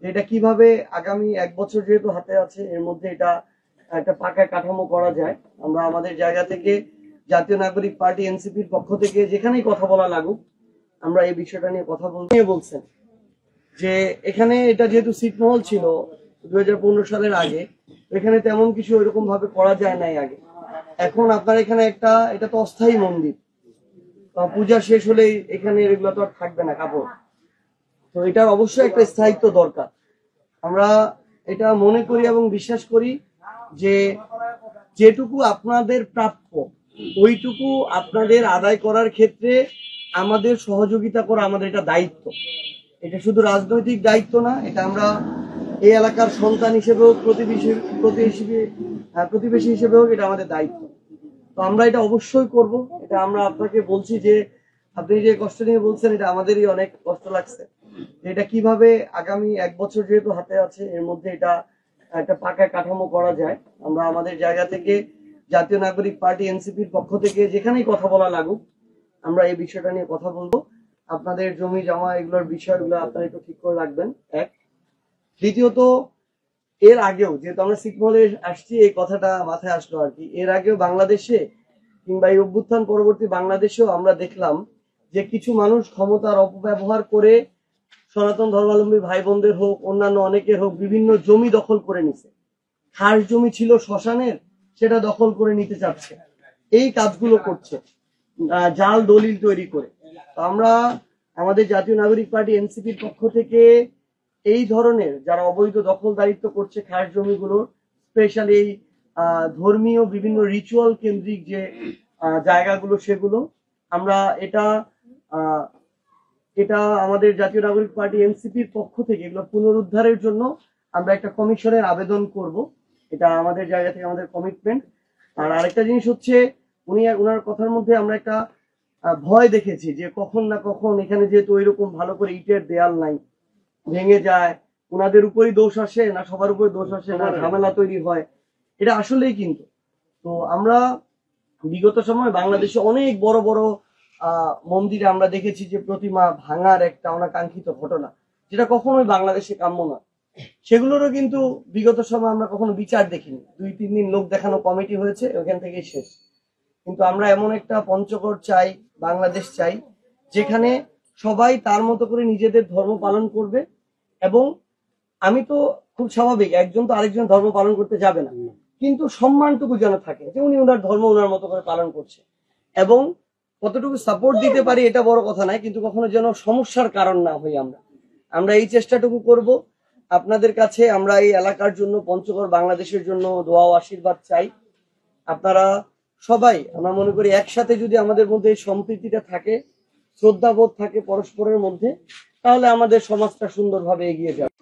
এটা কিভাবে আগামী 1 বছর যেহেতু হাতে আছে, এর মধ্যে এটা একটা পাকা কাঠামো করা যায়। আমরা আমাদের জায়গা থেকে জাতীয় নাগরিক পার্টি এনসিপির পক্ষ থেকে যেখানেই কথা বলা লাগুক, আমরা এই বিষয়টা নিয়ে কথা বলছেন যে এখানে এটা যেহেতু ছিটমহল ছিল 2015 সালের আগে, এখানে তেমন কিছু ওইরকম ভাবে করা যায় নাই আগে। এখন আপনার এখানে এটা তো অস্থায়ী মন্দির, পূজা শেষ হলেই এখানে এগুলো তো আর থাকবে না কাপড়, তো এটার অবশ্যই একটা স্থায়িত্ব দরকার। আমরা এটা মনে করি এবং বিশ্বাস করি যে যেটুকু আপনাদের প্রাপ্য ওইটুকু আপনাদের আদায় করার ক্ষেত্রে আমাদের সহযোগিতা করা আমাদের এটা দায়িত্ব। এটা শুধু রাজনৈতিক দায়িত্ব না, এটা আমরা এই এলাকার সন্তান হিসেবেও প্রতিবেশী হিসেবেও এটা আমাদের দায়িত্ব। তো আমরা এটা অবশ্যই করব। এটা আমরা আপনাকে বলছি যে আপনি যে কষ্ট নিয়ে বলছেন, এটা আমাদেরই অনেক কষ্ট লাগছে। এটা কিভাবে আগামী 1 বছর যেহেতু হাতে আছে, এর মধ্যে এটা একটা পাকা কাঠামো করা যায়। আমরা আমাদের জায়গা থেকে জাতীয় নাগরিক পার্টি এনসিপির পক্ষ থেকে যেখানেই কথা বলা লাগুক, আমরা এই বিষয়টা নিয়ে কথা বলবো। আপনাদের জমি জমা এগুলোর বিষয়গুলো আপনারা একটু ঠিক করে রাখবেন, এক। দ্বিতীয়ত, এর আগেও যেহেতু আমরা ছিটমহলে আসছি, এই কথাটা মাথায় আসলো আর কি। এর আগেও বাংলাদেশে কিংবা এই অভ্যুত্থান পরবর্তী বাংলাদেশেও আমরা দেখলাম যে কিছু মানুষ ক্ষমতার অপব্যবহার করে সনাতন ধর্মাবলম্বী ভাই বোনদের হোক, অন্যান্য অনেকের হোক, বিভিন্ন জমি দখল করে নিছে। খাস জমি ছিল শ্মশানের, সেটা দখল করে নিতে চাচ্ছে। এই কাজগুলো করছে জাল দলিল তৈরি করে। তো আমরা আমাদের জাতীয় নাগরিক পার্টি এনসিপির পক্ষ থেকে এই ধরনের যারা অবৈধ দখলদারিত্ব করছে খাস জমিগুলোর, স্পেশালি এই ধর্মীয় বিভিন্ন রিচুয়াল কেন্দ্রিক যে জায়গাগুলো, সেগুলো আমরা এটা আমাদের জাতীয় নাগরিক পার্টি এনসিপির পক্ষ থেকে এগুলো পুনরুদ্ধারের জন্য আমরা একটা কমিশনের আবেদন করব। এটা আমাদের জায়গা থেকে আমাদের কমিটমেন্ট। আর আরেকটা জিনিস হচ্ছে, ওনার কথার মধ্যে আমরা একটা ভয় দেখেছি যে কখন না কখন এখানে যেহেতু ওইরকম ভালো করে ইটের দেয়াল নাই, ভেঙে যায়, ওনাদের উপরই দোষ আসে না সবার উপরে দোষ আসে না, ঝামেলা তৈরি হয়। এটা আসলেই কিন্তু তো আমরা বিগত সময় বাংলাদেশে অনেক বড় বড় মন্দিরে আমরা দেখেছি যে প্রতিমা ভাঙার একটা অনাকাঙ্ক্ষিত ঘটনা, যেটা কখনোই বাংলাদেশে কাম্য না। সেগুলোরও কিন্তু বিগত সময় আমরা কখনো বিচার দেখিনি। 2-3 দিন লোক দেখানো কমিটি হয়েছে, ওখান থেকেই শেষ। কিন্তু আমরা এমন একটা পঞ্চগড় চাই, বাংলাদেশ চাই, যেখানে সবাই তার মতো করে নিজেদের ধর্ম পালন করবে। এবং আমি তো খুব স্বাভাবিক, একজন তো আরেকজন ধর্ম পালন করতে যাবে না, কিন্তু সম্মানটুকু যেন থাকে যে উনি ওনার ধর্ম ওনার মতো করে পালন করছে। এবং কতটুকু সাপোর্ট দিতে পারি এটা বড় কথা নয়, কিন্তু কখনো যেন সমস্যার কারণ না হই আমরা এই চেষ্টাটুকু করব। আপনাদের কাছে আমরা এই এলাকার জন্য, পঞ্চগড় বাংলাদেশের জন্য দোয়া ও আশীর্বাদ চাই। আপনারা সবাই, আমরা মনে করি একসাথে যদি আমাদের মধ্যে এই সম্প্রীতিটা থাকে, শ্রদ্ধাবোধ থাকে পরস্পরের মধ্যে, তাহলে আমাদের সমাজটা সুন্দরভাবে এগিয়ে যাবে।